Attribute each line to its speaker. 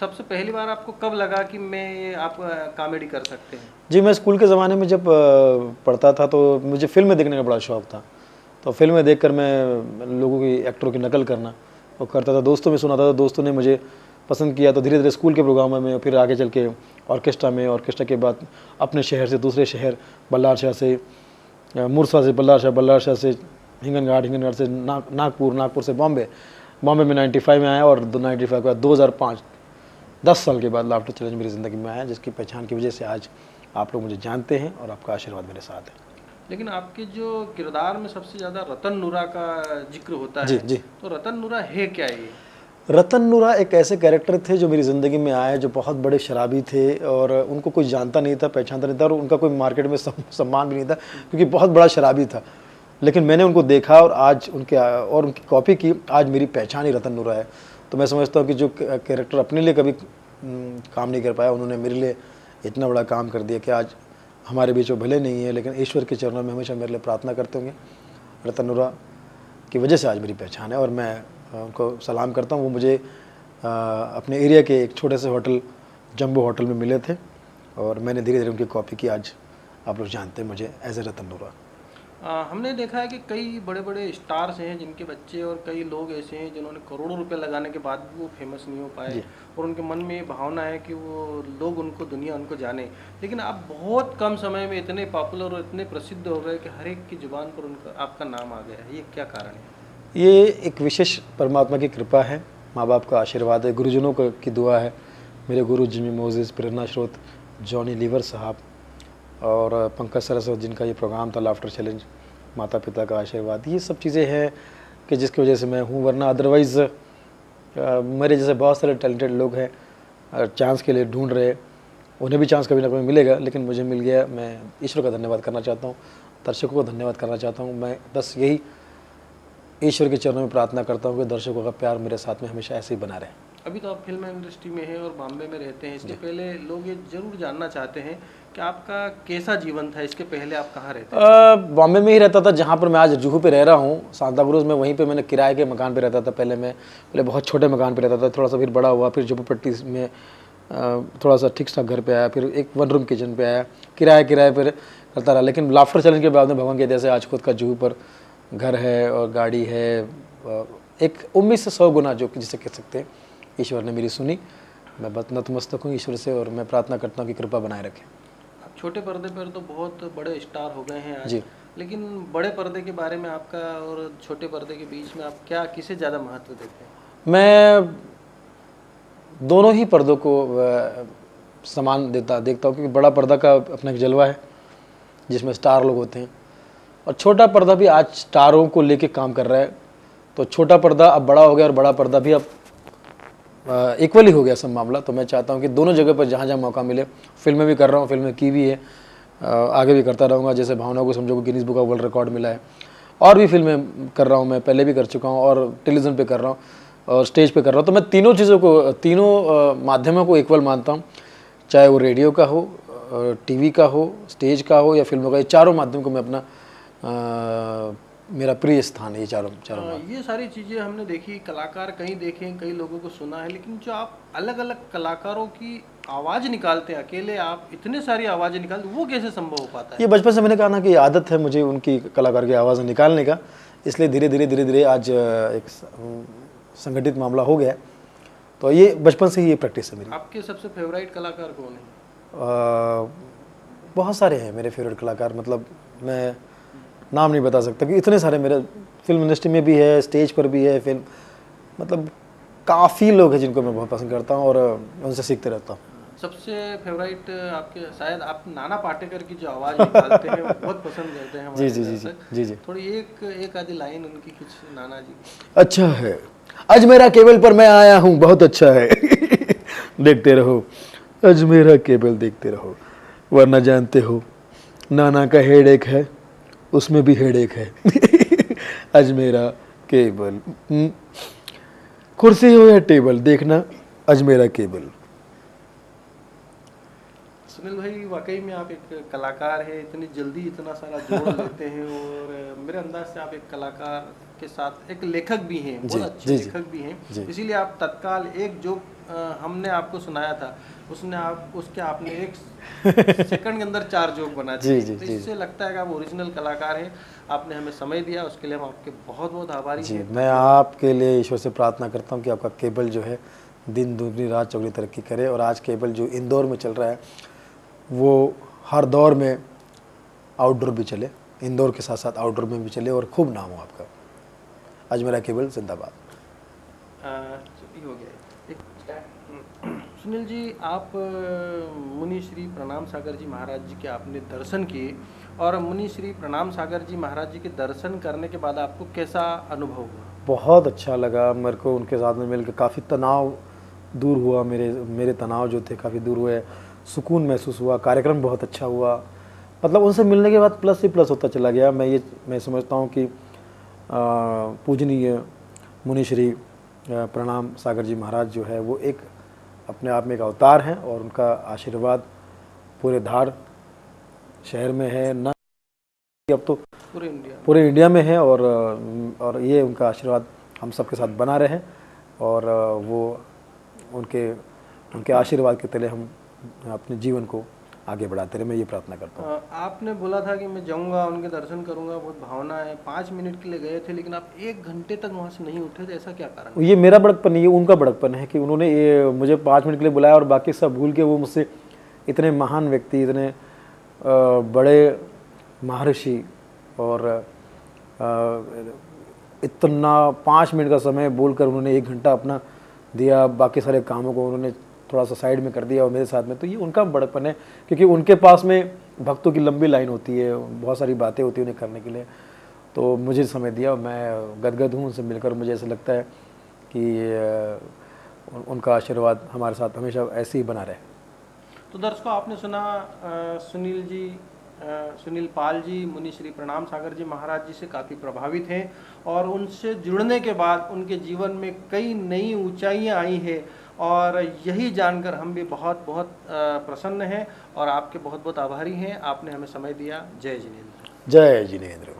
Speaker 1: सबसे पहली बार आपको कब लगा कि मैं आप कॉमेडी कर सकते हैं?
Speaker 2: जी, मैं स्कूल के ज़माने में जब पढ़ता था तो मुझे फ़िल्में देखने का बड़ा शौक़ था। तो फ़िल्में देखकर मैं लोगों की एक्टरों की नकल करना वो करता था। दोस्तों में सुनाता था, दोस्तों ने मुझे पसंद किया तो धीरे-धीरे स्कूल के प्रोग्रामों में, फिर आगे चल के ऑर्केस्ट्रा में, ऑर्केस्ट्रा के बाद अपने शहर से दूसरे शहर, बल्लारशाह से मुरसा से बल्लारशाह, बल्लारशाह से हिंगनघाट, हिंगनघाट से नागपुर, नागपुर से बॉम्बे, बॉम्बे में 95 में आया और 95 के बाद 2005 10 साल के बाद लाफ्टर चैलेंज मेरी ज़िंदगी में आया, जिसकी पहचान की वजह से आज आप लोग मुझे जानते हैं और आपका आशीर्वाद मेरे साथ है।
Speaker 1: लेकिन आपके जो किरदार में सबसे ज़्यादा रतन नूरा का जिक्र होता
Speaker 2: जी
Speaker 1: है,
Speaker 2: जी।
Speaker 1: तो रतन नूरा है क्या ये?
Speaker 2: रतन नूरा एक ऐसे कैरेक्टर थे जो मेरी ज़िंदगी में आए, जो बहुत बड़े शराबी थे और उनको कोई जानता नहीं था, पहचानता नहीं था और उनका कोई मार्केट में सम्मान भी नहीं था क्योंकि बहुत बड़ा शराबी था। लेकिन मैंने उनको देखा और आज उनकी कॉपी की, आज मेरी पहचान ही रतन नूरा है। तो मैं समझता हूँ कि जो कैरेक्टर अपने लिए कभी काम नहीं कर पाया, उन्होंने मेरे लिए इतना बड़ा काम कर दिया कि आज हमारे बीच वो भले नहीं है लेकिन ईश्वर के चरणों में हमेशा मेरे लिए प्रार्थना करते होंगे। रतन नूरा की वजह से आज मेरी पहचान है और मैं उनको सलाम करता हूँ। वो मुझे अपने एरिया के एक छोटे से होटल, जंबो होटल में मिले थे और मैंने धीरे धीरे उनकी कॉपी की। आज आप लोग जानते हैं मुझे एज ए रतन नूरा।
Speaker 1: हमने देखा है कि कई बड़े बड़े स्टार्स हैं जिनके बच्चे और कई लोग ऐसे हैं जिन्होंने करोड़ों रुपए लगाने के बाद भी वो फेमस नहीं हो पाए और उनके मन में ये भावना है कि वो लोग उनको, दुनिया उनको जाने, लेकिन आप बहुत कम समय में इतने पॉपुलर और इतने प्रसिद्ध हो गए कि हर एक की जुबान पर उनका, आपका नाम आ गया है। ये क्या कारण है?
Speaker 2: ये एक विशेष परमात्मा की कृपा है, माँ बाप का आशीर्वाद है, गुरुजनों की दुआ है। मेरे गुरु जिमी मोजेस, प्रेरणा स्रोत जॉनी लीवर साहब और पंकज सरस्वत जिनका ये प्रोग्राम था लाफ्टर चैलेंज, माता पिता का आशीर्वाद, ये सब चीज़ें हैं कि जिसकी वजह से मैं हूँ। वरना अदरवाइज़ मेरे जैसे बहुत सारे टैलेंटेड लोग हैं चांस के लिए ढूंढ रहे, उन्हें भी चांस कभी ना कभी मिलेगा, लेकिन मुझे मिल गया। मैं ईश्वर का धन्यवाद करना चाहता हूँ, दर्शकों को धन्यवाद करना चाहता हूँ। मैं बस यही ईश्वर के चरणों में प्रार्थना करता हूँ कि दर्शकों का प्यार मेरे साथ में हमेशा ऐसे ही बना रहे।
Speaker 1: अभी तो आप फिल्म इंडस्ट्री में हैं और बॉम्बे में रहते हैं। इसके पहले लोग ये जरूर जानना चाहते हैं कि आपका कैसा जीवन था, इसके पहले आप कहाँ रहते थे?
Speaker 2: बॉम्बे में ही रहता था, जहाँ पर मैं आज जुहू पे रह रहा हूँ, सांताक्रूज़ में। वहीं पे मैंने किराए के मकान पे रहता था। पहले बहुत छोटे मकान पे रहता था, थोड़ा सा फिर बड़ा हुआ, फिर जुहू पट्टी में थोड़ा सा ठीक ठाक घर पे आया, फिर एक 1 रूम किचन पे आया, किराए पर करता रहा। लेकिन लाफ्टर चैलेंज के बाद में भगवान की दया से आज खुद का जुहू पर घर है और गाड़ी है। एक उम्मीद से 100 गुना जो जिसे कह सकते हैं, ईश्वर ने मेरी सुनी। मैं बस नतमस्तक हूँ ईश्वर से और मैं प्रार्थना करता हूँ कि कृपा बनाए रखें।
Speaker 1: आप छोटे पर्दे पर तो बहुत बड़े स्टार हो गए हैं आज
Speaker 2: जी,
Speaker 1: लेकिन बड़े पर्दे के बारे में आपका और छोटे पर्दे के बीच में आप क्या, किसे ज़्यादा महत्व देते हैं?
Speaker 2: मैं दोनों ही पर्दों को समान देखता हूँ क्योंकि बड़ा पर्दा का अपना एक जलवा है जिसमें स्टार लोग होते हैं और छोटा पर्दा भी आज स्टारों को लेके काम कर रहा है। तो छोटा पर्दा अब बड़ा हो गया और बड़ा पर्दा भी अब इक्वली हो गया सब मामला। तो मैं चाहता हूँ कि दोनों जगह पर जहाँ जहाँ मौका मिले, फिल्में भी कर रहा हूँ, फिल्में की भी है, आगे भी करता रहूँगा। जैसे भावना को समझो को Guinness book of world record मिला है, और भी फिल्में कर रहा हूँ, मैं पहले भी कर चुका हूँ और टेलीविज़न पे कर रहा हूँ और स्टेज पे कर रहा हूँ। तो मैं तीनों चीज़ों को, तीनों माध्यमों को इक्वल मानता हूँ, चाहे वो रेडियो का हो, टीवी का हो, स्टेज का हो या फिल्मों का। ये चारों माध्यम को मैं अपना मेरा प्रिय स्थान है ये चारों।
Speaker 1: ये सारी चीज़ें हमने देखी, कलाकार कहीं देखे हैं, कई लोगों को सुना है, लेकिन जो आप अलग अलग कलाकारों की आवाज़ निकालते हैं, अकेले आप इतने सारी आवाज़ें निकालते, वो कैसे संभव हो पाता है?
Speaker 2: ये बचपन से मैंने कहा ना कि आदत है मुझे उनकी कलाकार की आवाज़ निकालने का, इसलिए धीरे धीरे आज एक संगठित मामला हो गया। तो ये बचपन से ही ये प्रैक्टिस है मेरी।
Speaker 1: आपके सबसे फेवरेट कलाकार कौन है?
Speaker 2: बहुत सारे हैं मेरे फेवरेट कलाकार, मतलब मैं नाम नहीं बता सकता कि इतने सारे मेरे फिल्म इंडस्ट्री में भी है, स्टेज पर भी है, फिल्म, मतलब काफ़ी लोग हैं जिनको मैं बहुत पसंद करता हूँ और उनसे सीखते रहता हूँ।
Speaker 1: सबसे फेवरेट आपके, शायद आप नाना पाटेकर की जो आवाज़ निकालते हैं वो बहुत पसंद करते हैं हमारे दर्शक। जी। थोड़ी एक आधी लाइन उनकी कुछ नाना जी की।
Speaker 2: अच्छा है, आज मेरा केबल पर मैं आया हूँ, बहुत अच्छा है देखते रहो, आज मेरा केबल देखते रहो, वरना जानते हो नाना का हेडेक है, उसमें भी हेडेक है आज मेरा केबल, कुर्सी हो या टेबल, देखना आज मेरा केबल।
Speaker 1: सुनील भाई, वाकई में आप एक कलाकार हैं, इतनी जल्दी इतना सारा जोड़ लेते हैं और मेरे अंदाज से आप एक कलाकार के साथ एक लेखक भी हैं, बहुत अच्छे लेखक भी हैं, इसीलिए आप तत्काल एक जोक हमने आपको सुनाया था उसके आपने 1 सेकंड के अंदर 4 जोक बना दिए। तो इससे लगता है कि आप ओरिजिनल कलाकार हैं। आपने हमें समय दिया, उसके लिए हम आपके बहुत बहुत आभारी हैं।
Speaker 2: मैं आपके लिए ईश्वर से प्रार्थना करता हूँ कि आपका केबल जो है दिन दूनी रात चौगनी तरक्की करे, और आज केबल जो इंदौर में चल रहा है वो हर दौर में आउटडोर भी चले, इंदौर के साथ साथ आउटडोर में भी चले और खूब नाम हो आपका। अजमेरा केबल जिंदाबाद।
Speaker 1: ये हो गया। सुनील जी, आप मुनि श्री प्रणाम सागर जी महाराज जी के आपने दर्शन किए, और मुनि श्री प्रणाम सागर जी महाराज जी के दर्शन करने के बाद आपको कैसा अनुभव हुआ?
Speaker 2: बहुत अच्छा लगा मेरे को, उनके साथ में मिलकर काफ़ी तनाव दूर हुआ, मेरे तनाव जो थे काफ़ी दूर हुए, सुकून महसूस हुआ, कार्यक्रम बहुत अच्छा हुआ। मतलब उनसे मिलने के बाद प्लस ही प्लस होता चला गया। मैं समझता हूँ कि पूजनीय मुनि श्री प्रणाम सागर जी महाराज जो है वो एक अपने आप में एक अवतार हैं, और उनका आशीर्वाद पूरे धार शहर में है ना, अब तो पूरे इंडिया में है, और ये उनका आशीर्वाद हम सबके साथ बना रहे, और वो उनके आशीर्वाद के तले हम अपने जीवन को आगे बढ़ाते रहे, मैं ये प्रार्थना करता हूँ।
Speaker 1: आपने बोला था कि मैं जाऊंगा उनके दर्शन करूंगा, बहुत भावना है, 5 मिनट के लिए गए थे, लेकिन आप 1 घंटे तक वहाँ से नहीं उठे थे, ऐसा क्या कारण?
Speaker 2: ये मेरा बड़कपन नहीं है, उनका बड़कपन है कि उन्होंने ये मुझे 5 मिनट के लिए बुलाया और बाकी सब भूल के वो मुझसे इतने महान व्यक्ति, इतने बड़े महर्षि, और इतना 5 मिनट का समय बोलकर उन्होंने 1 घंटा अपना दिया, बाकी सारे कामों को उन्होंने थोड़ा सा साइड में कर दिया और मेरे साथ में। तो ये उनका बड़कपन है, क्योंकि उनके पास में भक्तों की लंबी लाइन होती है, बहुत सारी बातें होती है उन्हें करने के लिए, तो मुझे समय दिया, मैं गदगद हूँ उनसे मिलकर। मुझे ऐसा लगता है कि उनका आशीर्वाद हमारे साथ हमेशा ऐसे ही बना रहे।
Speaker 1: तो दर्शकों, आपने सुना सुनील पाल जी मुनि श्री प्रणाम सागर जी महाराज जी से काफ़ी प्रभावित हैं, और उनसे जुड़ने के बाद उनके जीवन में कई नई ऊंचाइयां आई हैं, और यही जानकर हम भी बहुत बहुत प्रसन्न हैं और आपके बहुत बहुत आभारी हैं। आपने हमें समय दिया। जय जिनेंद्र।
Speaker 2: जय जिनेंद्र।